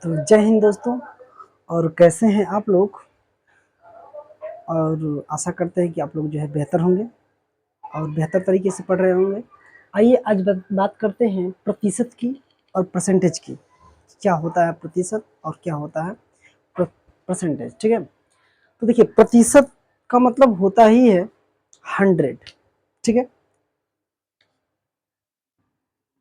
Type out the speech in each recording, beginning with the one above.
तो जय हिंद दोस्तों। और कैसे हैं आप लोग। और आशा करते हैं कि आप लोग जो है बेहतर होंगे और बेहतर तरीके से पढ़ रहे होंगे। आइए आज बात करते हैं प्रतिशत की और परसेंटेज की। क्या होता है प्रतिशत और क्या होता है परसेंटेज। ठीक है, तो देखिए प्रतिशत का मतलब होता ही है 100। ठीक है,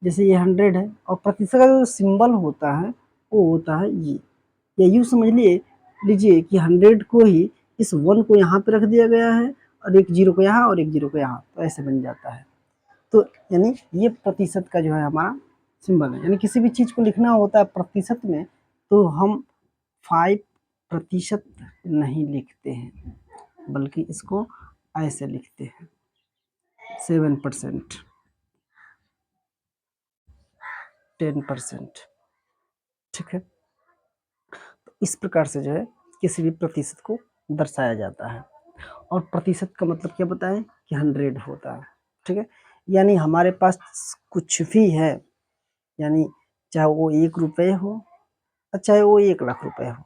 जैसे ये 100 है और प्रतिशत का जो सिंबल होता है वो होता है ये, या यूँ समझ लीजिए कि 100 को ही इस 1 को यहाँ पे रख दिया गया है और एक 0 को यहाँ और एक 0 को यहाँ, तो ऐसे बन जाता है। तो यानी ये प्रतिशत का जो है हमारा सिंबल है। यानी किसी भी चीज़ को लिखना होता है प्रतिशत में तो हम 5% नहीं लिखते हैं, बल्कि इसको ऐसे लिखते हैं 7%, 10%। ठीक है, तो इस प्रकार से जो है किसी भी प्रतिशत को दर्शाया जाता है। और प्रतिशत का मतलब क्या बताएं कि 100 होता है। ठीक है, यानी हमारे पास कुछ भी है, यानी चाहे वो 1 रुपये हो और चाहे वो 1 लाख रुपए हो,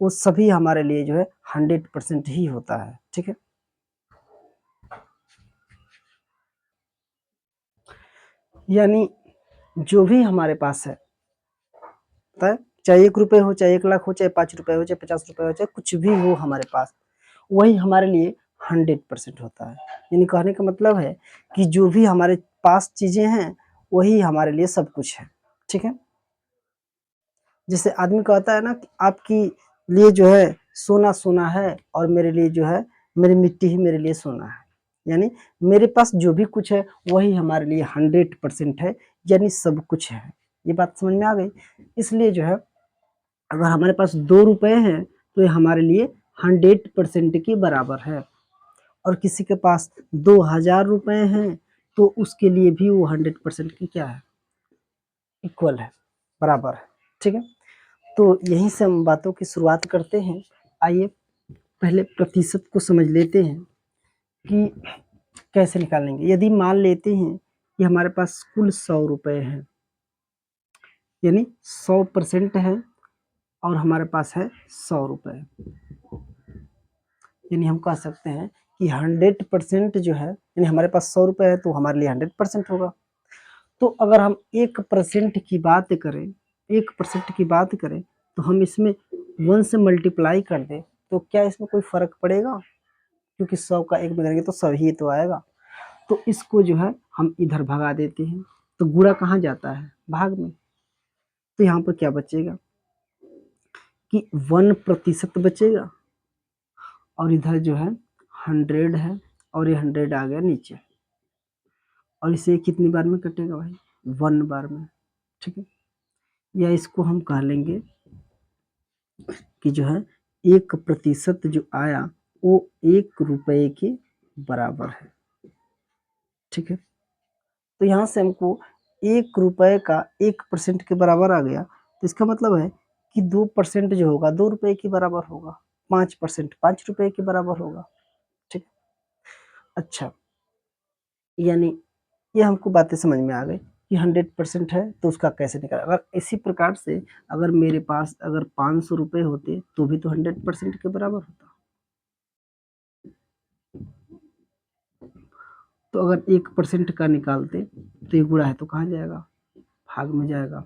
वो सभी हमारे लिए जो है 100% ही होता है। ठीक है, यानी जो भी हमारे पास है, चाहे 1 रुपये हो, चाहे 1 लाख हो, चाहे 5 रुपये हो, चाहे 50 रुपये हो, चाहे कुछ भी हो हमारे पास, वही हमारे लिए 100% होता है। यानी कहने का मतलब है कि जो भी हमारे पास चीज़ें हैं वही हमारे लिए सब कुछ है। ठीक है, जैसे आदमी कहता है ना कि आपकी लिए जो है सोना सोना है और मेरे लिए जो है मेरी मिट्टी ही मेरे लिए सोना है। यानी मेरे पास जो भी कुछ है वही हमारे लिए 100% है, यानी सब कुछ है। ये बात समझ में आ गई। इसलिए जो है अगर हमारे पास 2 रुपए हैं तो ये हमारे लिए 100% के बराबर है। और किसी के पास 2000 रुपए हैं तो उसके लिए भी वो 100% की क्या है, इक्वल है, बराबर है। ठीक है, तो यहीं से हम बातों की शुरुआत करते हैं। आइए पहले प्रतिशत को समझ लेते हैं कि कैसे निकालेंगे। यदि मान लेते हैं कि हमारे पास कुल 100 रुपए हैं, यानी 100% है और हमारे पास है 100 रुपए, यानी हम कह सकते हैं कि 100% जो है, यानी हमारे पास 100 रुपए है तो हमारे लिए 100% होगा। तो अगर हम 1% की बात करें, 1% की बात करें तो हम इसमें 1 से मल्टीप्लाई कर दें तो क्या इसमें कोई फर्क पड़ेगा, क्योंकि 100 का 1 में करेंगे तो 100 ही तो आएगा। तो इसको जो है हम इधर भगा देते हैं, तो गुणा कहाँ जाता है, भाग में। तो यहाँ पर क्या बचेगा कि 1% बचेगा और इधर जो है 100 है और ये 100 आ गया नीचे, और इसे कितनी बार में कटेगा भाई, 1 बार में। ठीक है, या इसको हम कह लेंगे कि जो है 1% जो आया वो 1 रुपए के बराबर है। ठीक है, तो यहाँ से हमको 1 रुपए का 1% के बराबर आ गया, तो इसका मतलब है कि 2% जो होगा 2 रुपए के बराबर होगा, 5% 5 रुपए के बराबर होगा। ठीक, अच्छा, यानी ये हमको बातें समझ में आ गई कि 100% है तो उसका कैसे निकाला। अगर इसी प्रकार से अगर मेरे पास अगर 500 रुपये होते तो भी तो 100% के बराबर होता। तो अगर 1% का निकालते तो ये गुणा है तो कहाँ जाएगा, भाग में जाएगा।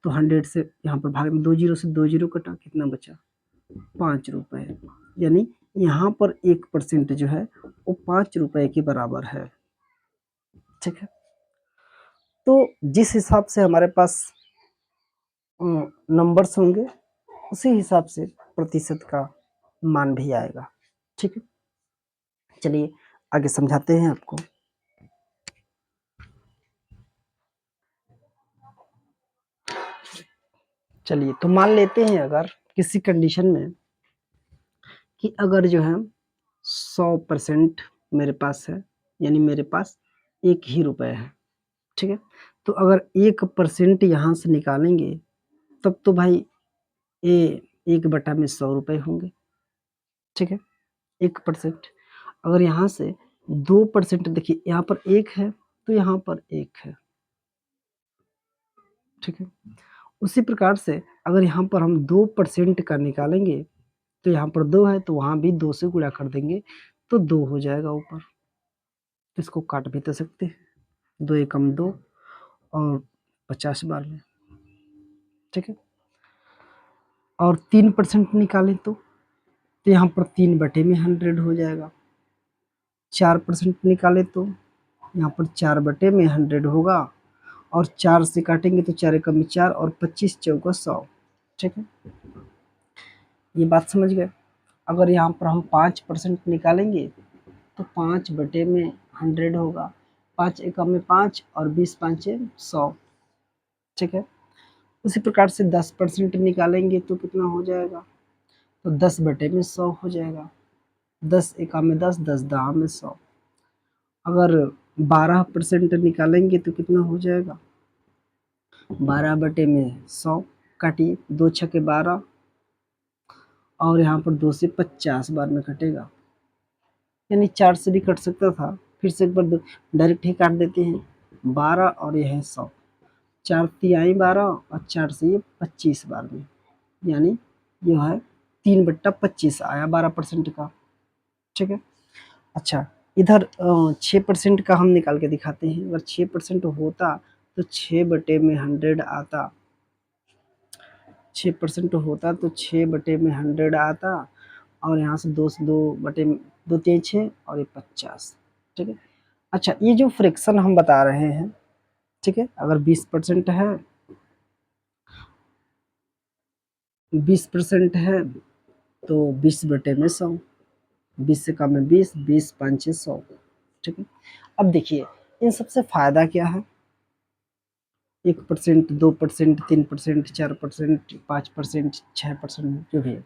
तो 100 से यहाँ पर भाग में 2 जीरो से 2 जीरो कटा, कितना बचा, 5 रुपए। यानी यहाँ पर 1% जो है वो 5 रुपए के बराबर है। ठीक है, तो जिस हिसाब से हमारे पास नंबर्स होंगे उसी हिसाब से प्रतिशत का मान भी आएगा। ठीक है, चलिए आगे समझाते हैं आपको। चलिए तो मान लेते हैं अगर किसी कंडीशन में कि अगर जो है 100% मेरे पास है, यानी मेरे पास 1 ही रुपए है। ठीक है, तो अगर 1% यहाँ से निकालेंगे तब तो भाई ये 1/100 रुपए होंगे। ठीक है, 1%। अगर यहाँ से 2%, देखिए यहाँ पर 1 है तो यहाँ पर 1 है। ठीक है, उसी प्रकार से अगर यहाँ पर हम 2% का निकालेंगे तो यहाँ पर 2 है तो वहाँ भी 2 से गुणा कर देंगे तो 2 हो जाएगा ऊपर। तो इसको काट भी तो सकते हैं, 2 एकम 2 और 50 बार में, ठीक है। और 3% निकालें तो यहाँ पर 3/100 हो जाएगा। 4% निकाले तो यहाँ पर 4/100 होगा और 4 से काटेंगे तो 4 एकम 4 और 25 चौका 100, ठीक है। ये बात समझ गए। अगर यहाँ पर हम 5% निकालेंगे तो 5/100 होगा, 5 एकम में 5 और 20 पंचे 100, ठीक है। उसी प्रकार से 10% निकालेंगे तो कितना हो जाएगा, तो 10/100 हो जाएगा। 10 एकम में 10, 10 दहा में 100। अगर 12% निकालेंगे तो कितना हो जाएगा, 12/100 काटिए, 2 छके 12 और यहाँ पर 2 से 50 बार में कटेगा, यानी 4 से भी कट सकता था, फिर से एक बार डायरेक्ट ही काट देते हैं। 12 और यह है 100, 4 तिहाई 12 और 4 से ये 25 बार में, यानी यह है 3/25 आया 12% का, ठीक है। अच्छा, इधर 6% का हम निकाल के दिखाते हैं। अगर 6% होता तो 6/100 आता, 6% होता तो 6/100 आता और यहाँ से 2 से 2 3 6 और ये 50, ठीक है। अच्छा, ये जो फ्रैक्शन हम बता रहे हैं, ठीक है, अगर 20% है, 20% है तो 20/100, 20 से कम है 20, 20 5 100, ठीक है। अब देखिए इन सबसे फायदा क्या है, 1%, 2%, 3%, 4%, 5%, 6%, जो भी है।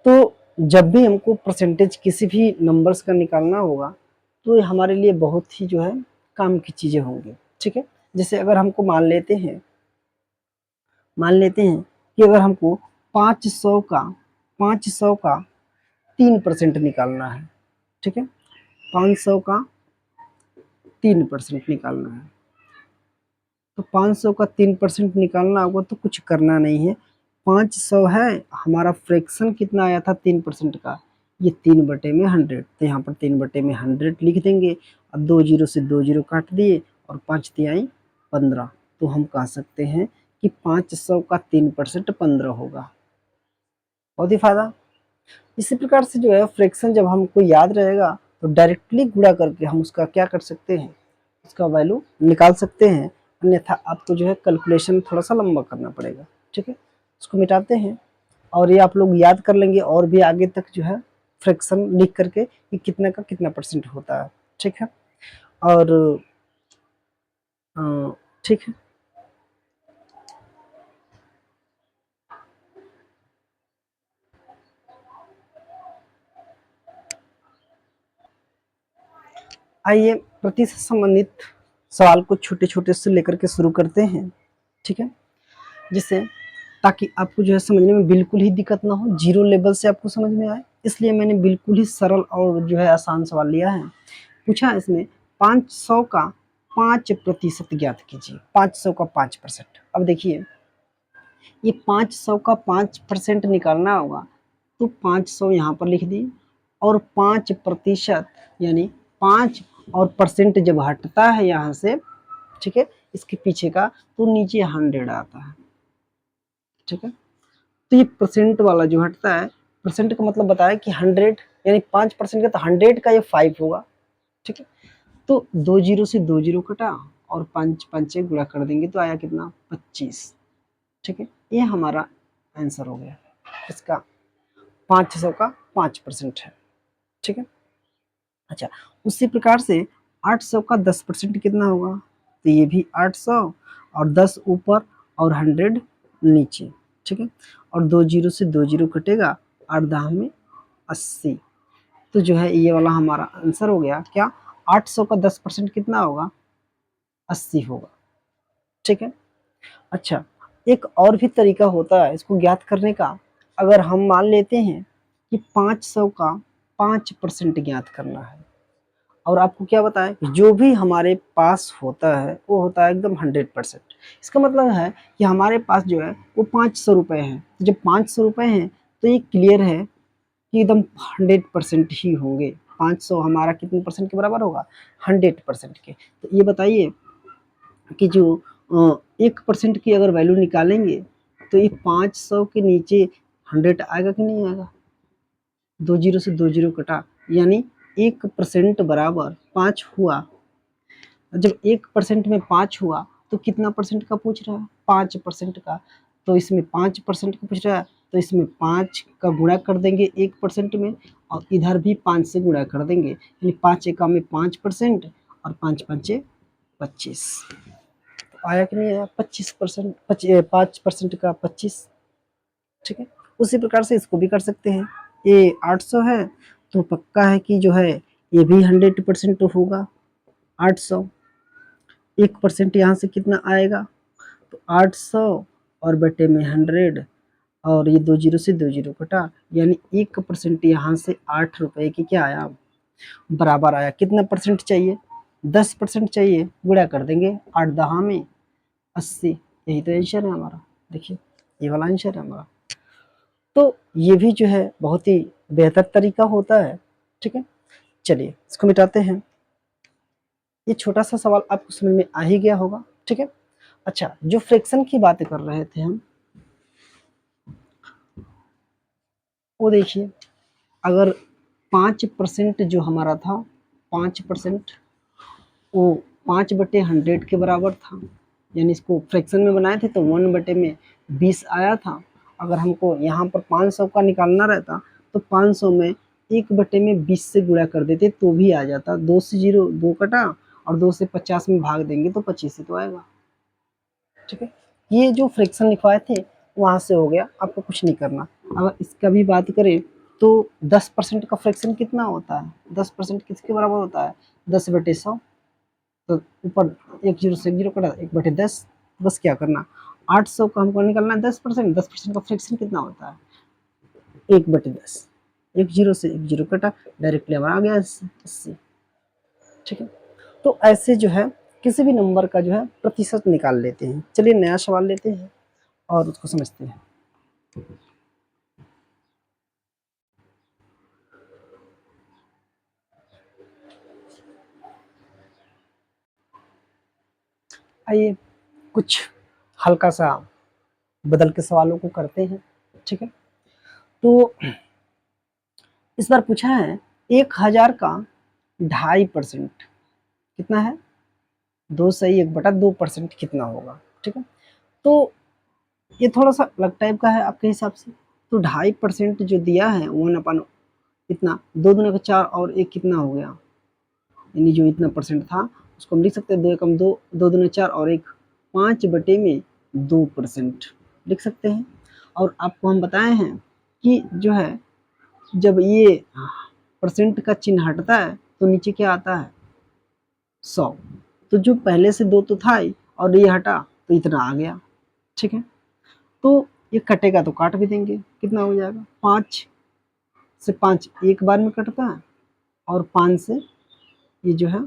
तो जब भी हमको परसेंटेज किसी भी नंबर्स का निकालना होगा तो ये हमारे लिए बहुत ही जो है काम की चीज़ें होंगी, ठीक है। जैसे अगर हमको मान लेते हैं कि अगर हमको 500 का 3% निकालना है, ठीक है, 500 का 3% निकालना है, तो 500 का 3% निकालना होगा तो कुछ करना नहीं है। 500 है, हमारा फ्रैक्शन कितना आया था 3% का, ये 3/100, तो यहाँ पर 3/100 लिख देंगे। अब 2 जीरो से 2 जीरो काट दिए और 5 तिहाई 15, तो हम कह सकते हैं कि 500 का 3% 15 होगा। बहुत ही फायदा। इसी प्रकार से जो है फ्रैक्शन जब हमको याद रहेगा तो डायरेक्टली गुणा करके हम उसका क्या कर सकते हैं, उसका वैल्यू निकाल सकते हैं, अन्यथा आपको जो है कैलकुलेशन थोड़ा सा लंबा करना पड़ेगा, ठीक है। इसको मिटाते हैं और ये आप लोग याद कर लेंगे और भी आगे तक जो है फ्रैक्शन लिख करके कि कितना का कितना % होता है, ठीक है। और ठीक है, आइए प्रतिशत से संबंधित सवाल को छोटे छोटे से लेकर के शुरू करते हैं, ठीक है, जिससे ताकि आपको जो है समझने में बिल्कुल ही दिक्कत ना हो, जीरो लेवल से आपको समझ में आए, इसलिए मैंने बिल्कुल ही सरल और जो है आसान सवाल लिया है। पूछा इसमें 500 का 5% ज्ञात कीजिए, 500 का 5%। अब देखिए ये 500 का 5% निकालना होगा तो 500 यहाँ पर लिख दिए और 5% यानी 5 और परसेंट जब हटता है यहाँ से, ठीक है, इसके पीछे का, तो नीचे 100 आता है, ठीक है। तो ये परसेंट वाला जो हटता है, परसेंट का मतलब बताया कि 100 यानी 5% का, तो 100 का ये 5 होगा, ठीक है। तो 2 जीरो से 2 जीरो कटा और 5 5 गुणा कर देंगे तो आया कितना, 25, ठीक है। ये हमारा आंसर हो गया, इसका 500 का 5% है, ठीक है। अच्छा, उसी प्रकार से 800 का 10% कितना होगा, तो ये भी 800 और 10 ऊपर और 100 नीचे, ठीक है। और 2 जीरो से 2 जीरो कटेगा, 8 दाह में 80, तो जो है ये वाला हमारा आंसर हो गया क्या, 800 का 10% कितना होगा, 80 होगा, ठीक है। अच्छा, एक और भी तरीका होता है इसको ज्ञात करने का। अगर हम मान लेते हैं कि 500 का 5% ज्ञात करना है और आपको क्या बताया कि जो भी हमारे पास होता है वो होता है एकदम 100%। इसका मतलब है कि हमारे पास जो है वो 500 रुपये हैं। तो जब 500 रुपये हैं तो ये क्लियर है कि एकदम 100% ही होंगे। 500 हमारा कितने परसेंट के बराबर होगा? 100% के। तो ये बताइए कि जो 1% की अगर वैल्यू निकालेंगे तो ये 500 के नीचे 100 आएगा कि नहीं आएगा? 2 जीरो से 2 जीरो कटा, यानी 1% बराबर 5 हुआ। जब 1% में 5 हुआ तो कितना परसेंट का पूछ रहा है? 5% का। तो इसमें 5% का पूछ रहा है, तो इसमें 5 का गुणा कर देंगे 1% में, और इधर भी 5 से गुणा कर देंगे, यानी 5 एका में 5% और 5 पंचे 25। तो आया कि नहीं आया? 25%, 5% का 25। ठीक है, उसी प्रकार से इसको भी कर सकते हैं। ये 800 है तो पक्का है कि जो है ये भी 100% तो होगा 800। 1% यहाँ से कितना आएगा? तो 800 और बटे में 100, और ये 2 जीरो से 2 जीरो कटा, यानी 1% यहाँ से 8 रुपये की क्या आया? बराबर आया। कितना परसेंट चाहिए? 10% चाहिए। गुणा कर देंगे 8 दहा में 80। यही तो आंसर है हमारा। देखिए ये वाला आंसर है हमारा। तो ये भी जो है बहुत ही बेहतर तरीका होता है। ठीक है, चलिए इसको मिटाते हैं। ये छोटा सा सवाल आपको समझ में आ ही गया होगा। ठीक है, अच्छा, जो फ्रैक्शन की बात कर रहे थे हम, वो देखिए, अगर 5% जो हमारा था, 5% वो 5/100 के बराबर था, यानी इसको फ्रैक्शन में बनाए थे तो 1/20 आया था। अगर हमको यहाँ पर 500 का निकालना रहता तो 500 में 1/20 से गुणा कर देते तो भी आ जाता। 2 से 0 2 कटा, और 2 से 50 में भाग देंगे तो 25 ही तो आएगा। ठीक है, ये जो फ्रैक्शन लिखवाए थे वहाँ से हो गया, आपको कुछ नहीं करना। अगर इसका भी बात करें तो 10% का फ्रैक्शन कितना होता है? 10% किसके बराबर होता है? 10/100। तो ऊपर 1 जीरो से 1 जीरो कटा, 1/10। बस क्या करना, 800 का हमको निकालना है 10%। 10% का फ्रैक्शन कितना होता है? 1/10। 1 जीरो से 1 जीरो कटा, डायरेक्टली हमारा आ गया 80। ठीक है, तो ऐसे जो है किसी भी नंबर का जो है प्रतिशत निकाल लेते हैं। चलिए नया सवाल लेते हैं और उसको समझते हैं। आइए कुछ हल्का सा बदल के सवालों को करते हैं। ठीक है, तो इस बार पूछा है 1000 का 2.5% कितना है? 2 सही 1/2% कितना होगा? ठीक है, तो ये थोड़ा सा अलग टाइप का है आपके हिसाब से। तो 2.5% जो दिया है 1/, इतना 2 दूना का 4 और 1 कितना हो गया, यानी जो इतना परसेंट था उसको हम लिख सकते हैं 2 एकम 2, 2 दूना 4 और 1 5/2% लिख सकते हैं। और आपको हम बताए हैं कि जो है जब ये परसेंट का चिन्ह हटता है तो नीचे क्या आता है? 100। तो जो पहले से 2 तो था ही, और ये हटा तो इतना आ गया। ठीक है, तो ये कटेगा तो काट भी देंगे, कितना हो जाएगा? 5 से 5 एक बार में कटता है, और 5 से ये जो है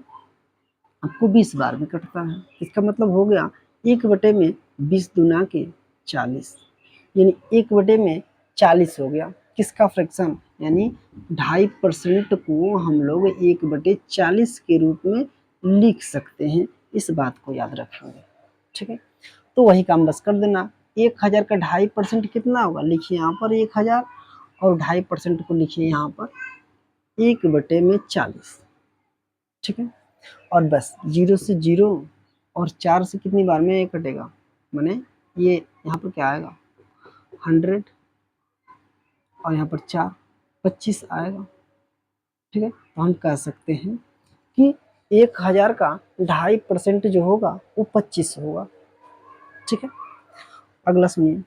आपको 20 बार में कटता है। इसका मतलब हो गया 1/20 दूना के 40, यानी 1/40 हो गया। किसका फ्रैक्शन? यानी 2.5% को हम लोग 1/40 के रूप में लिख सकते हैं। इस बात को याद रखेंगे। ठीक है, तो वही काम बस कर देना। 1000 का 2.5% कितना होगा? लिखिए यहाँ पर 1000, और 2.5% को लिखिए यहाँ पर 1/40। ठीक है, और बस 0 से 0 और 4 से कितनी बार में ये कटेगा, माने ये यहाँ पर क्या आएगा? 100, और यहाँ पर 4 25 आएगा। ठीक है, तो हम कह सकते हैं कि 1000 का 2.5% जो होगा वो 25 होगा। ठीक है, अगला सुनिए,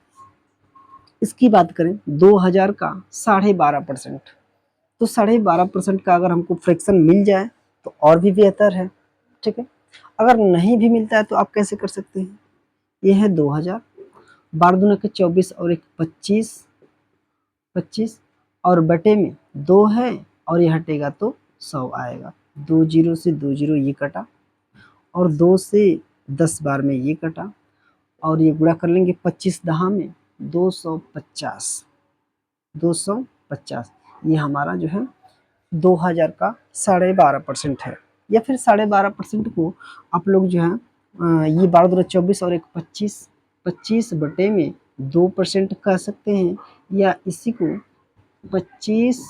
इसकी बात करें 2000 का 12.5%। तो 12.5% का अगर हमको फ्रैक्शन मिल जाए तो और भी बेहतर है। ठीक है, अगर नहीं भी मिलता है तो आप कैसे कर सकते हैं? ये है 2000, 12 दूना के 24 और एक 25, 25 और बटे में 2 है, और ये हटेगा तो 100 आएगा। 2 जीरो से 2 जीरो ये कटा, और 2 से 10 बार में ये कटा, और ये गुणा कर लेंगे 25 दहा में 250, 250। ये हमारा जो है 2000 का 12.5% है। या फिर 12.5% को आप लोग जो है ये 12 24 और एक 25, 25 में 2% कह सकते हैं, या इसी को 25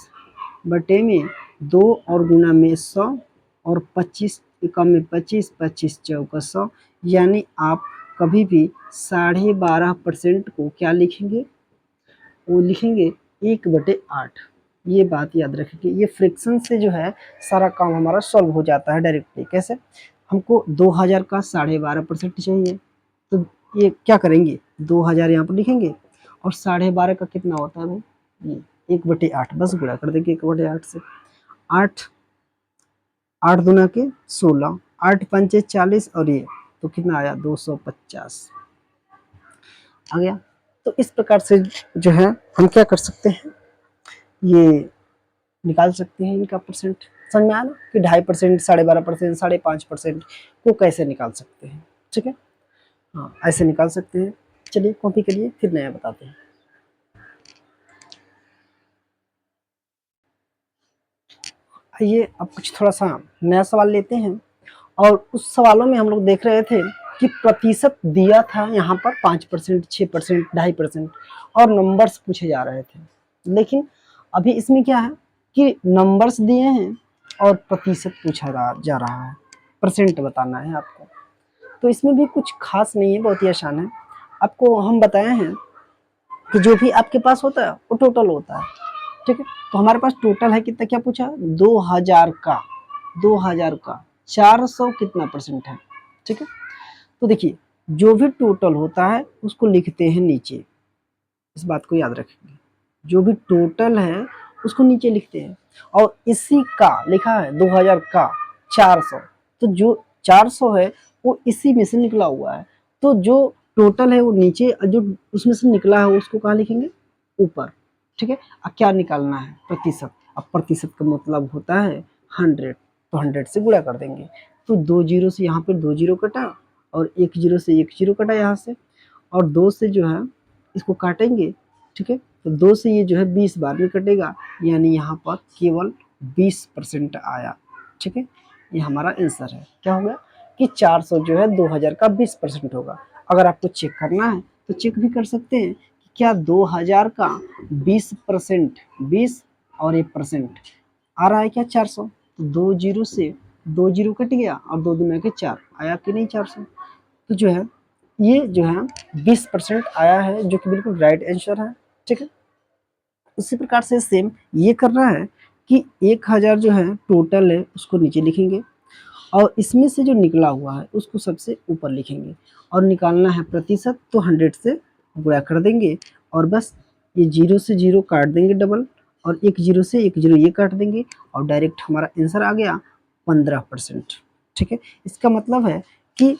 में 2 और गुना में 100, और 25 कम में 25, 25 चौका 100। यानी आप कभी भी 12.5% को क्या लिखेंगे, वो लिखेंगे 1/8। ये बात याद रखेंगे। ये फ्रैक्शन से जो है सारा काम हमारा सॉल्व हो जाता है डायरेक्टली। कैसे, हमको 2000 का 12.5% चाहिए, तो ये क्या करेंगे, 2000 यहाँ पर लिखेंगे, और 12.5 का कितना होता है भाई, ये 1/8, बस गुणा कर देंगे 1/8 से। 8, 8 दूना के 16, 8 पंचे 40, और ये तो कितना आया 250 आ गया। तो इस प्रकार से जो है हम क्या कर सकते हैं, ये निकाल सकते हैं इनका परसेंट। समझ में आया ना कि 2.5%, 12.5%, 5.5% को कैसे निकाल सकते हैं। ठीक है, हाँ ऐसे निकाल सकते हैं। चलिए कॉपी करिए, फिर नया बताते हैं। आइए अब कुछ थोड़ा सा नया सवाल लेते हैं। और उस सवालों में हम लोग देख रहे थे कि प्रतिशत दिया था यहाँ पर 5%, 6%, 2.5%, और नंबर्स पूछे जा रहे थे। लेकिन अभी इसमें क्या है कि नंबर्स दिए हैं और प्रतिशत पूछा जा रहा है, परसेंट बताना है आपको। तो इसमें भी कुछ खास नहीं है, बहुत ही आसान है। आपको हम बताए हैं कि जो भी आपके पास होता है वो टोटल होता है। ठीक है, तो हमारे पास टोटल है कितना, क्या पूछा, 2000 का, 2000 का 400 कितना परसेंट है। ठीक है, तो देखिए जो भी टोटल होता है उसको लिखते हैं नीचे, इस बात को याद रखेंगे। जो भी टोटल है उसको नीचे लिखते हैं, और इसी का लिखा है 2000 का 400, तो जो 400 है वो इसी में से निकला हुआ है। तो जो टोटल है वो नीचे, जो उसमें से निकला है उसको कहाँ लिखेंगे, ऊपर। ठीक है, अब क्या निकालना है, प्रतिशत। अब प्रतिशत का मतलब होता है 100, तो 100 से गुणा कर देंगे। तो 2 जीरो से यहाँ पे 2 जीरो कटा, और 1 जीरो से 1 जीरो कटा यहाँ से, और 2 से जो है इसको काटेंगे। ठीक है, तो 2 से ये जो है 20 बार में कटेगा, यानी यहाँ पर केवल 20% आया। ठीक है, ये हमारा आंसर है। क्या होगा कि 400 जो है 2000 का 20% होगा। अगर आपको चेक करना है तो चेक भी कर सकते हैं कि क्या 2000 का 20%, 20 और 1% आ रहा है क्या 400। तो 2 जीरो से 2 जीरो कट गया, और 2 दूना के 4 आया कि नहीं 400। तो जो है ये जो है 20% आया है, जो कि बिल्कुल राइट आंसर है। ठीक है, उसी प्रकार से सेम ये करना है कि 1000 जो है टोटल है उसको नीचे लिखेंगे, और इसमें से जो निकला हुआ है उसको सबसे ऊपर लिखेंगे, और निकालना है प्रतिशत, तो 100 से गुणा कर देंगे, और बस ये 0 से 0 काट देंगे डबल, और 1 जीरो से 1 जीरो ये काट देंगे, और डायरेक्ट हमारा आंसर आ गया 15%। ठीक है, इसका मतलब है कि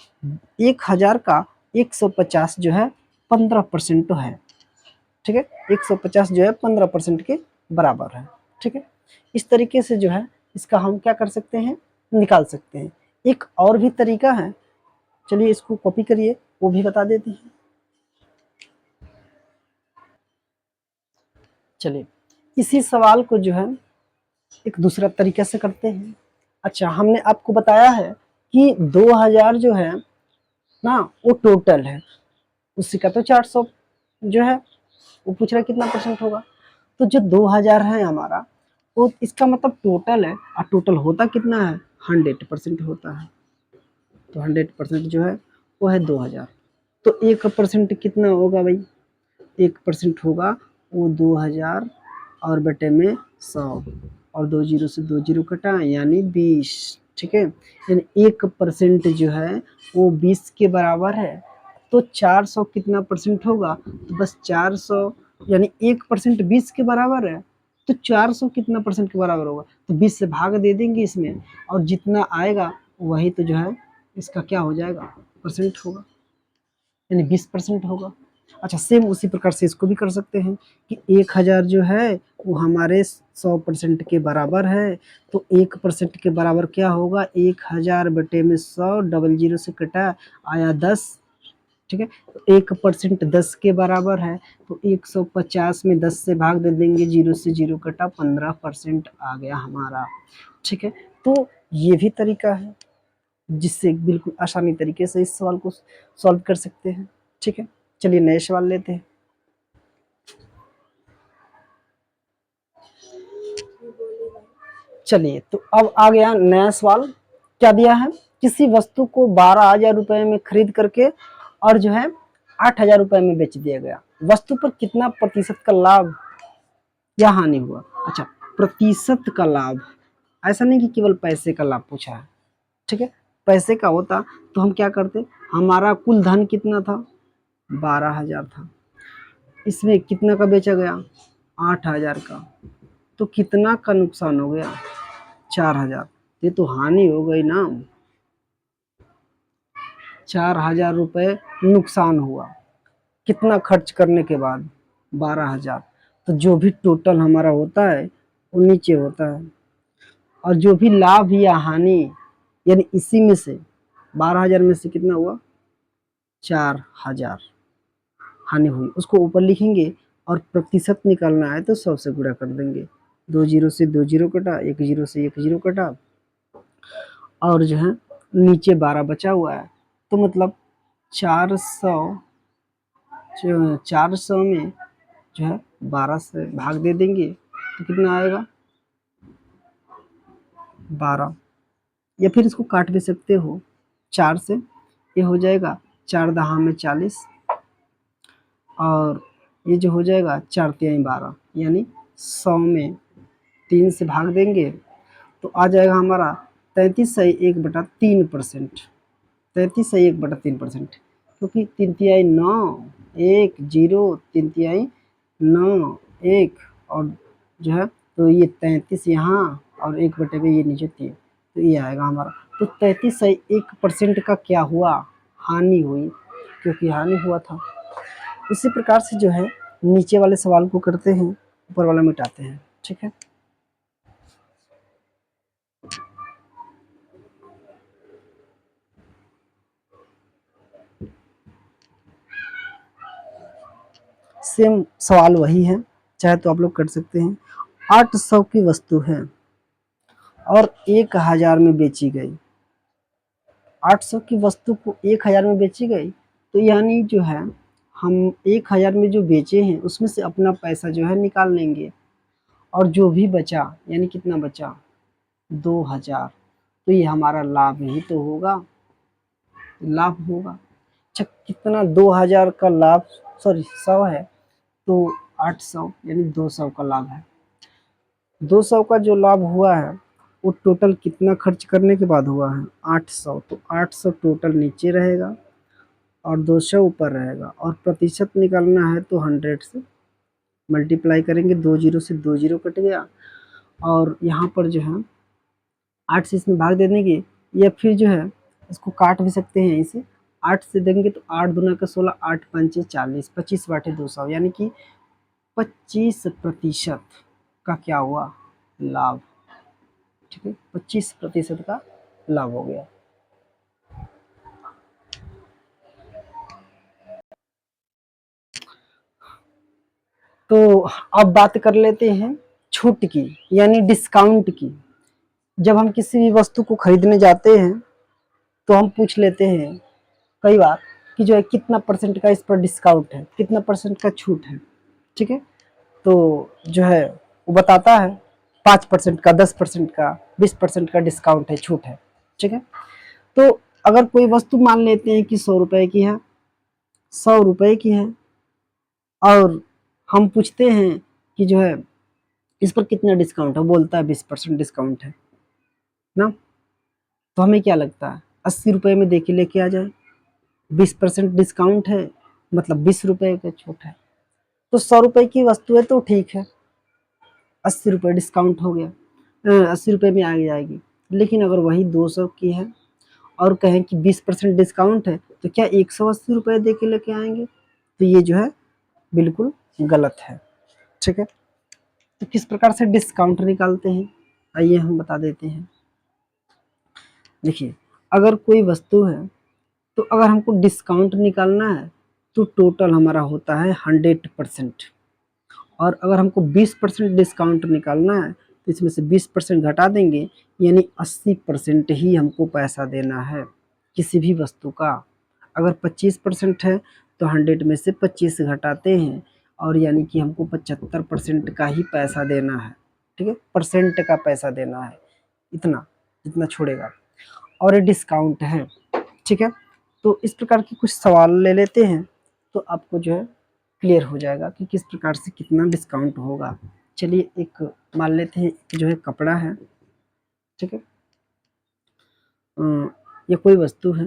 1000 का 150 जो है 15% तो है। ठीक है, 150 जो है 15% के बराबर है। ठीक है, इस तरीके से जो है इसका हम क्या कर सकते हैं, निकाल सकते हैं। एक और भी तरीका है, चलिए इसको कॉपी करिए, वो भी बता देते हैं। चलिए इसी सवाल को जो है एक दूसरा तरीके से करते हैं। अच्छा, हमने आपको बताया है कि 2000 जो है ना वो टोटल है, उसी का तो 400 जो है वो पूछ रहा है कितना परसेंट होगा। तो जो 2000 है हमारा, वो इसका मतलब टोटल है, और टोटल होता कितना है, 100% होता है। तो 100% जो है वो है 2000। तो 1% कितना होगा भाई, 1% होगा वो 2000 और बटे में 100, और 2 जीरो से 2 जीरो कटा यानी 20। ठीक है, यानी 1% जो है वो 20 के बराबर है। तो 400 कितना परसेंट होगा, तो बस 400, यानी 1% 20 के बराबर है, तो 400 कितना परसेंट के बराबर होगा, तो 20 से भाग दे देंगे इसमें, और जितना आएगा वही तो जो है इसका क्या हो जाएगा, परसेंट होगा, यानी 20% होगा। अच्छा, सेम उसी प्रकार से इसको भी कर सकते हैं कि 1000 जो है वो हमारे 100% के बराबर है, तो 1% के बराबर क्या होगा, 1000 बटे में 100, डबल जीरो से कटा आया 10, ठीक है। तो 1% 10 के बराबर है, तो 150 में 10 से भाग दे देंगे, जीरो से जीरो कटा, 15% आ गया हमारा, ठीक है। तो ये भी तरीका है जिससे बिल्कुल आसानी तरीके से इस सवाल को सॉल्व कर सकते हैं, ठीक है। चलिए नए सवाल लेते हैं। चलिए, तो अब आ गया नया सवाल। क्या दिया है, किसी वस्तु को 12,000 रुपए में खरीद करके और जो है 8,000 रुपए में बेच दिया गया, वस्तु पर कितना प्रतिशत का लाभ या हानि हुआ। अच्छा, प्रतिशत का लाभ, ऐसा नहीं कि केवल पैसे का लाभ पूछा है, ठीक है। पैसे का होता तो हम क्या करते, हमारा कुल धन कितना था, 12,000 था, इसमें कितना का बेचा गया, 8,000 का, तो कितना का नुकसान हो गया, 4,000। ये तो हानि हो गई ना, 4,000 रुपये नुकसान हुआ, कितना खर्च करने के बाद, 12,000। तो जो भी टोटल हमारा होता है वो नीचे होता है, और जो भी लाभ या हानि, यानी इसी में से 12,000 में से कितना हुआ, 4,000 हानि हुई, उसको ऊपर लिखेंगे, और प्रतिशत निकालना है तो 100 से गुणा कर देंगे, 2 जीरो से 2 जीरो कटा, 1 जीरो से 1 जीरो कटा, और जो है नीचे 12 बचा हुआ है, तो मतलब 400, 400 में जो है 12 से भाग दे देंगे तो कितना आएगा, 12। या फिर इसको काट भी सकते हो 4 से, ये हो जाएगा 4 दहा में 40, और ये जो हो जाएगा 4 तिहाई 12, यानी 100 में 3 से भाग देंगे तो आ जाएगा हमारा 33/1/3%, 33/1/3%, क्योंकि 3 तिहाई 9, 1 0, 3 तिहाई 9 1, और जो है तो ये 33 यहाँ, और 1 बटे में ये नीचे 3, तो ये आएगा हमारा। तो 33/1% का क्या हुआ, हानि हुई, क्योंकि हानि हुआ था। इसी प्रकार से जो है नीचे वाले सवाल को करते हैं, ऊपर वाला मिटाते हैं, ठीक है। सेम सवाल वही है, चाहे तो आप लोग कर सकते हैं। 800 की वस्तु है और 1,000 में बेची गई, 800 की वस्तु को 1,000 में बेची गई, तो यानी जो है हम 1,000 में जो बेचे हैं उसमें से अपना पैसा जो है निकाल लेंगे, और जो भी बचा, यानी कितना बचा, 2,000, तो ये हमारा लाभ ही तो होगा, लाभ होगा। अच्छा, कितना, 2,000 का लाभ, सॉरी 100 है, तो 800 यानी 200 का लाभ है। 200 का जो लाभ हुआ है वो टोटल कितना खर्च करने के बाद हुआ है, 800, तो 800 टोटल नीचे रहेगा और 200 ऊपर रहेगा, और प्रतिशत निकालना है तो 100 से मल्टीप्लाई करेंगे, 2 जीरो से 2 जीरो कट गया, और यहाँ पर जो है 8 से इसमें भाग दे देंगे, या फिर जो है इसको काट भी सकते हैं इसे, 8 से देंगे तो 8 दूना का 16, 8 पंचे 40, 25 बाटे 200, यानी कि 25% का क्या हुआ, लाभ, ठीक है, 25% का लाभ हो गया। तो अब बात कर लेते हैं छूट की, यानी डिस्काउंट की। जब हम किसी भी वस्तु को खरीदने जाते हैं तो हम पूछ लेते हैं कई बार कि जो है कितना परसेंट का इस पर डिस्काउंट है, कितना परसेंट का छूट है, ठीक है। तो जो है वो बताता है 5% का, 10% का, 20% का डिस्काउंट है, छूट है, ठीक है। तो अगर कोई वस्तु मान लेते हैं कि 100 रुपए की है, 100 रुपए की है, और हम पूछते हैं कि जो है इस पर कितना डिस्काउंट है, बोलता है 20% डिस्काउंट है ना, तो हमें क्या लगता है 80 रुपए में दे के लेके आ जाए, 20% डिस्काउंट है, मतलब 20 रुपए का छूट है, तो 100 रुपए की वस्तु है तो ठीक है, 80 रुपये डिस्काउंट हो गया, 80 रुपये में आ जाएगी। लेकिन अगर वही 200 की है और कहें कि 20% डिस्काउंट है, तो क्या 180 रुपये दे के लेके आएंगे, तो ये जो है बिल्कुल गलत है। ठीक है, तो किस प्रकार से डिस्काउंट निकालते हैं आइए हम बता देते हैं। देखिए, अगर कोई वस्तु है तो अगर हमको डिस्काउंट निकालना है तो टोटल हमारा होता है 100%, और अगर हमको 20% डिस्काउंट निकालना है तो इसमें से 20% घटा देंगे, यानी 80% ही हमको पैसा देना है किसी भी वस्तु का। अगर 25% है तो 100 में से 25 घटाते हैं, और यानी कि हमको 75% का ही पैसा देना है। ठीक है, परसेंट का पैसा देना है, इतना जितना छोड़ेगा, और ये डिस्काउंट है। ठीक है, तो इस प्रकार के कुछ सवाल ले लेते हैं तो आपको जो है क्लियर हो जाएगा कि किस प्रकार से कितना डिस्काउंट होगा। चलिए एक मान लेते हैं जो है कपड़ा है। ठीक है, ये कोई वस्तु है,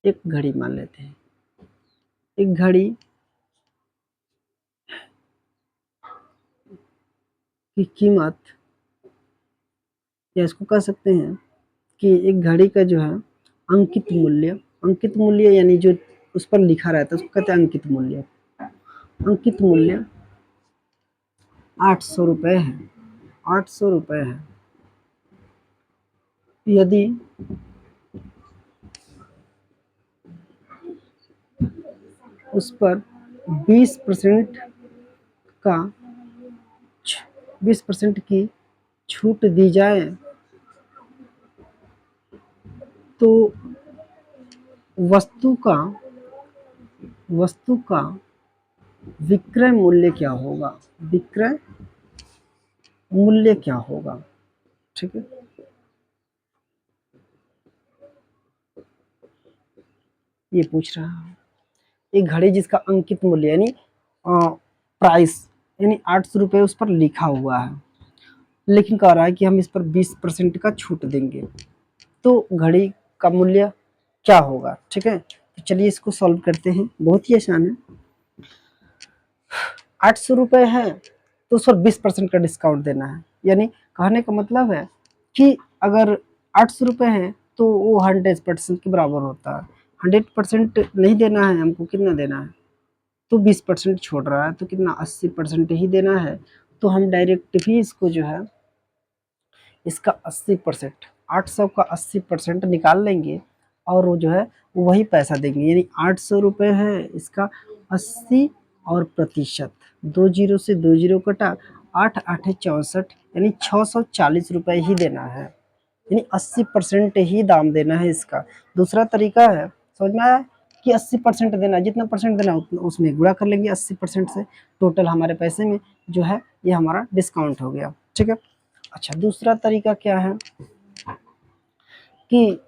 एक घड़ी मान लेते हैं। एक घड़ी की कीमत, या इसको कह सकते हैं कि एक घड़ी का जो है अंकित मूल्य यानी जो उस पर लिखा रहता है उसको कहते हैं अंकित मूल्य। अंकित मूल्य 800 रुपये है, 800 रुपये है। यदि उस पर 20% का 20% की छूट दी जाए तो वस्तु का विक्रय मूल्य क्या होगा, विक्रय मूल्य क्या होगा। ठीक है, ये पूछ रहा है। एक घड़ी जिसका अंकित मूल्य यानी प्राइस यानी 800 रुपये उस पर लिखा हुआ है, लेकिन कह रहा है कि हम इस पर 20% का छूट देंगे, तो घड़ी का मूल्य क्या होगा। ठीक है, तो चलिए इसको सॉल्व करते हैं, बहुत ही आसान है। 800 रुपये है तो उस पर 20% का डिस्काउंट देना है, यानी कहने का मतलब है कि अगर 800 रुपये है तो वो 100% के बराबर होता है। 100% नहीं देना है हमको, कितना देना है, तो 20% छोड़ रहा है तो कितना 80% ही देना है। तो हम डायरेक्ट भी इसको जो है इसका 80%, 800 का 80% निकाल लेंगे और वो जो है वही पैसा देंगे, यानी 800 रुपये है, इसका 80 और प्रतिशत, 2 जीरो से 2 जीरो कटा, 8 8 64, यानी 640 रुपये ही देना है, यानी 80% ही दाम देना है इसका। दूसरा तरीका है, समझ में आया, कि 80% देना है, जितना परसेंट देना उतना उसमें गुणा कर लेंगे 80% से, टोटल हमारे पैसे में जो है ये हमारा डिस्काउंट हो गया। ठीक है, अच्छा दूसरा तरीका क्या है कि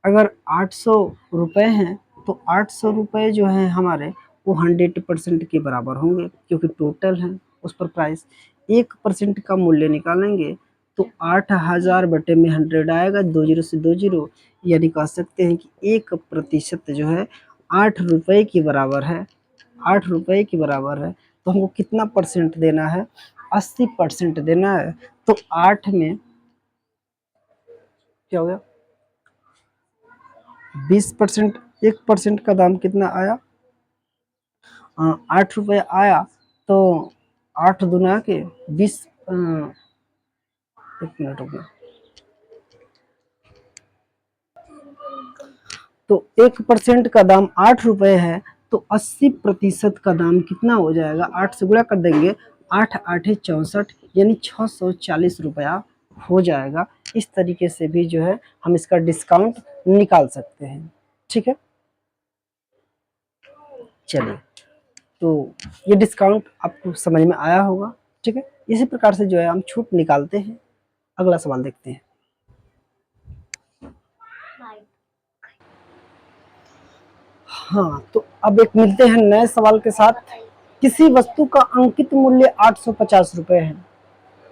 अगर 800 रुपये हैं तो 800 रुपये जो है हमारे वो 100% के बराबर होंगे, क्योंकि टोटल है उस पर प्राइस। 1% का मूल्य निकालेंगे तो 8000 बटे में 100 आएगा, 2 जीरो से 2 जीरो, यानी कह सकते हैं कि 1% जो है 8 रुपये के बराबर है, 8 रुपये के बराबर है। तो हमको कितना परसेंट देना है, 80% देना है। तो 8 में क्या हो गया, 20%, 1% का दाम कितना आया, 8 रुपये आया, तो 8 दुना के 20, एक मिनट हो गया, तो 1% का दाम 8 रुपये है, तो 80% का दाम कितना हो जाएगा, 8 से गुणा कर देंगे, 8 8 64, यानी 640 रुपया हो जाएगा। इस तरीके से भी जो है हम इसका डिस्काउंट निकाल सकते हैं। ठीक है, चलिए तो ये डिस्काउंट आपको समझ में आया होगा। ठीक है, इसी प्रकार से जो है हम छूट निकालते हैं। अगला सवाल देखते हैं। हाँ, तो अब एक मिलते हैं नए सवाल के साथ। किसी वस्तु का अंकित मूल्य 850 रुपये है,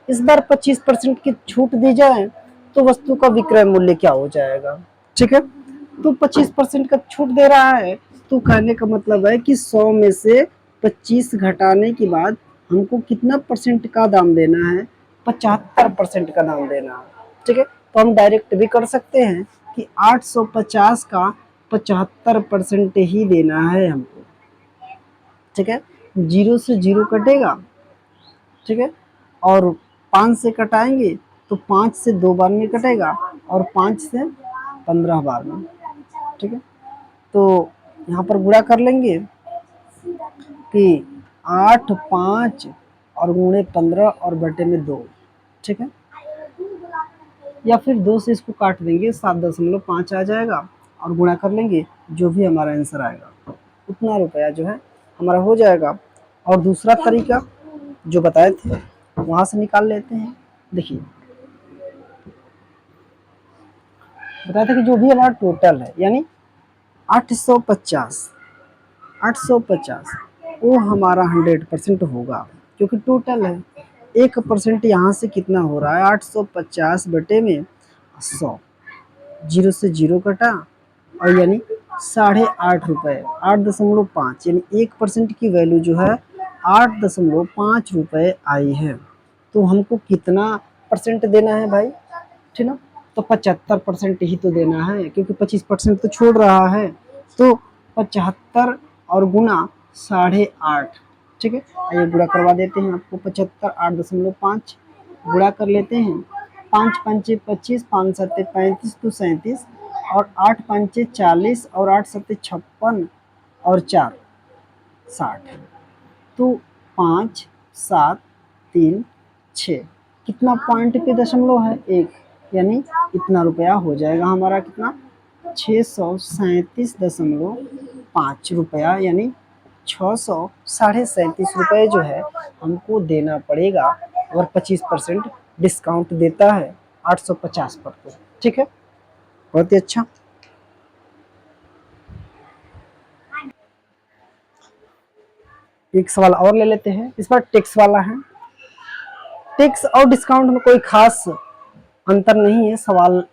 इस बार 25% की छूट दी जाए तो वस्तु का विक्रय मूल्य क्या हो जाएगा। ठीक है, तो 25% का छूट दे रहा है, तो कहने का मतलब है कि 100 में से 25 घटाने के बाद हमको कितना परसेंट का दाम देना है, 75% का दाम देना है। ठीक है, तो हम डायरेक्ट भी कर सकते हैं कि 850 का 75% ही देना है हमको, ठीक है। 0 से 0 कटेगा, ठीक है, और 5 से कटाएंगे तो 5 से 2 बार में कटेगा और 5 से 15 बार में, ठीक है। तो यहाँ पर गुणा कर लेंगे कि 8 5 और गुणे 15 और बटे में 2, ठीक है, या फिर 2 से इसको काट देंगे 7.5 आ जाएगा और गुणा कर लेंगे, जो भी हमारा आंसर आएगा उतना रुपया जो है हमारा हो जाएगा। और दूसरा तरीका जो बताए थे वहाँ से निकाल लेते हैं। देखिए बताया था कि जो भी हमारा टोटल है यानी 850 वो हमारा 100% होगा क्योंकि टोटल है। 1% यहाँ से कितना हो रहा है 850 बटे में 100, 0 से 0 कटा और यानी 8.5 रुपये, 8.5 यानी 1% की वैल्यू जो है 8.5 रुपये आई है। तो हमको कितना परसेंट देना है भाई, ठीक ना, तो 75% ही तो देना है क्योंकि 25% तो छोड़ रहा है। तो 75 और गुना 8.5, ठीक है। आइए गुणा करवा देते हैं आपको। 75 8.5 गुणा कर लेते हैं। 5 पंचे 25, 5 सत्ते 35 तो 37 और 8 पंचे 40 और 8 सत्ते 56 और 4 60। तो 5 7 3 6 कितना पॉइंट पे दशमलव है 1, यानी इतना रुपया हो जाएगा हमारा कितना 637.5 रुपया, यानी 637 रुपये जो है हमको देना पड़ेगा अगर 25% डिस्काउंट देता है 850 पर, तो ठीक है, बहुत ही अच्छा। एक सवाल और ले लेते हैं, इस बार टैक्स वाला है। टैक्स और डिस्काउंट में कोई खास अंतर नहीं है, सवाल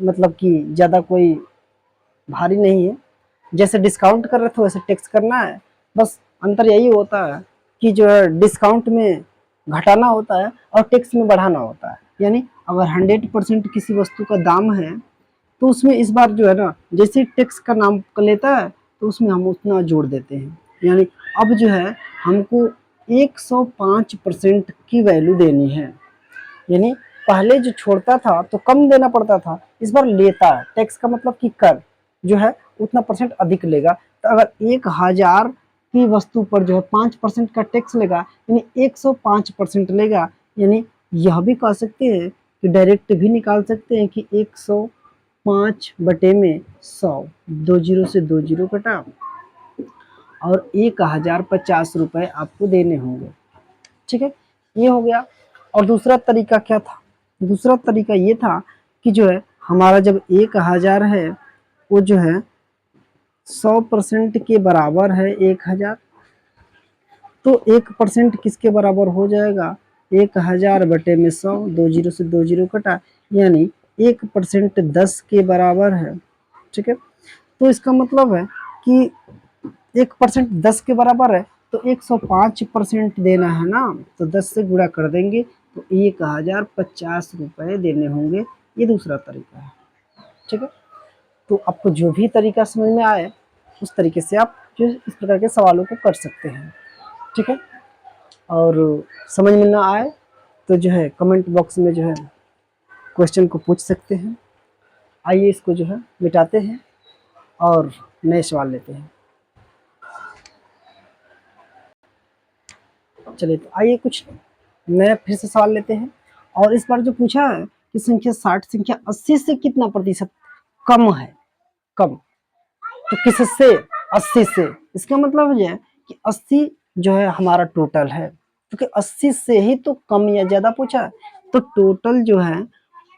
मतलब कि ज़्यादा कोई भारी नहीं है। जैसे डिस्काउंट कर रहे थे वैसे टैक्स करना है, बस अंतर यही होता है कि जो है डिस्काउंट में घटाना होता है और टैक्स में बढ़ाना होता है। यानी अगर 100% किसी वस्तु का दाम है तो उसमें इस बार जो है ना जैसे टैक्स का नाम लेता है तो उसमें हम उतना जोड़ देते हैं। यानी अब जो है हमको 105% की वैल्यू देनी है, यानी पहले जो छोड़ता था तो कम देना पड़ता था, इस बार लेता है। टैक्स का मतलब कि कर जो है उतना परसेंट अधिक लेगा। तो अगर 1000 की वस्तु पर जो है 5% का टैक्स लेगा यानी 105% लेगा। यानी यह भी कह सकते हैं कि डायरेक्ट भी निकाल सकते हैं कि 105 बटे में 100, 2 जीरो से 2 जीरो कटा और 1050 रुपये आपको देने होंगे, ठीक है, ये हो गया। और दूसरा तरीका क्या था, दूसरा तरीका ये था कि जो है हमारा जब 1000 है वो जो है 100% के बराबर है 1000, तो 1% किसके बराबर हो जाएगा 1000 बटे में 100, 2 जीरो से 2 जीरो कटा, यानी 1% 10 के बराबर है, ठीक है। तो इसका मतलब है कि 1% 10 के बराबर है तो 105% देना है ना, तो 10 से गुणा कर देंगे तो 1050 रुपये देने होंगे। ये दूसरा तरीका है, ठीक है। तो आपको जो भी तरीका समझ में आए उस तरीके से आप जो इस प्रकार के सवालों को कर सकते हैं, ठीक है। और समझ में ना आए तो जो है कमेंट बॉक्स में जो है क्वेश्चन को पूछ सकते हैं। आइए इसको जो है मिटाते हैं और नए सवाल लेते हैं। चलिए तो आइए कुछ नया फिर से सवाल लेते हैं। और इस बार जो पूछा है कि संख्या 60 संख्या 80 से कितना प्रतिशत कम है, कम, तो किससे 80 से, इसका मतलब यह है कि 80 जो है हमारा टोटल है, क्योंकि 80 से ही तो कम या ज्यादा पूछा है। तो टोटल जो है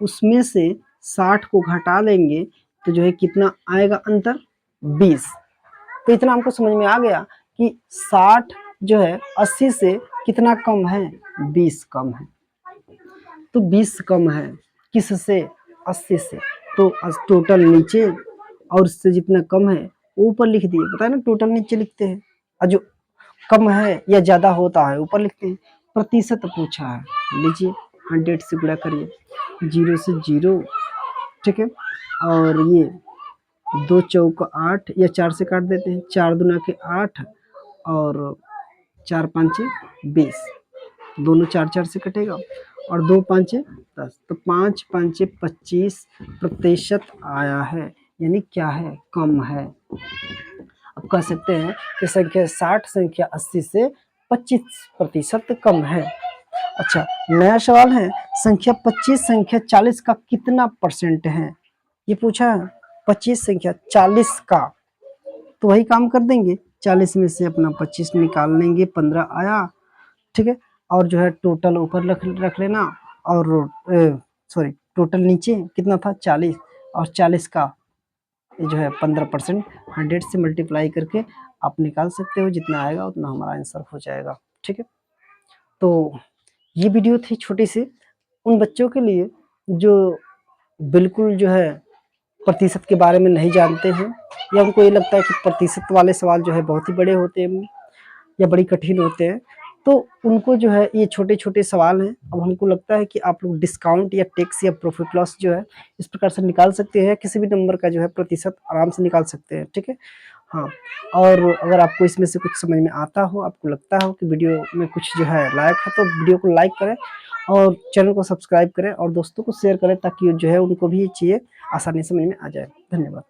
उसमें से 60 को घटा देंगे तो जो है कितना आएगा अंतर 20। तो इतना हमको समझ में आ गया कि 60 जो है 80 से कितना कम है 20 कम है। तो 20 कम है किससे 80 से, तो टोटल नीचे और उससे जितना कम है ऊपर लिख दिए। पता है ना टोटल नीचे लिखते हैं और जो कम है या ज्यादा होता है ऊपर लिखते हैं। प्रतिशत पूछा है, लीजिए 100 से गुणा करिए 0 से 0, ठीक है। और ये 2 चौक 8 या 4 से काट देते हैं, 4 दूना के 8 और 4 पाँचे 20, दोनों 4 से कटेगा और 2 पाँचे 10, तो 5 पाँचे 25% आया है, यानी क्या है, कम है। अब कह सकते हैं कि संख्या 60 संख्या 80 से 25% कम है। अच्छा, नया सवाल है, संख्या 25 संख्या 40 का कितना परसेंट है, ये पूछा है। 25 संख्या 40 का, तो वही काम कर देंगे, 40 में से अपना 25 निकाल लेंगे, 15 आया, ठीक है। और जो है टोटल ऊपर रख लेना, और सॉरी टोटल नीचे कितना था 40, और 40 का ये जो है 15% 100 से मल्टीप्लाई करके आप निकाल सकते हो, जितना आएगा उतना हमारा आंसर हो जाएगा, ठीक है। तो ये वीडियो थी छोटी सी उन बच्चों के लिए जो बिल्कुल जो है प्रतिशत के बारे में नहीं जानते हैं, या उनको ये लगता है कि प्रतिशत वाले सवाल जो है बहुत ही बड़े होते हैं या बड़ी कठिन होते हैं, तो उनको जो है ये छोटे-छोटे सवाल हैं। अब हमको लगता है कि आप लोग डिस्काउंट या टैक्स या प्रॉफिट लॉस जो है इस प्रकार से निकाल सकते हैं, किसी भी नंबर का जो है प्रतिशत आराम से निकाल सकते हैं, ठीक है। हाँ, और अगर आपको इसमें से कुछ समझ में आता हो, आपको लगता हो कि वीडियो में कुछ जो है लायक है, तो वीडियो को लाइक करें और चैनल को सब्सक्राइब करें और दोस्तों को शेयर करें, ताकि जो है उनको भी ये चीज़ें आसानी से समझ में आ जाए। धन्यवाद।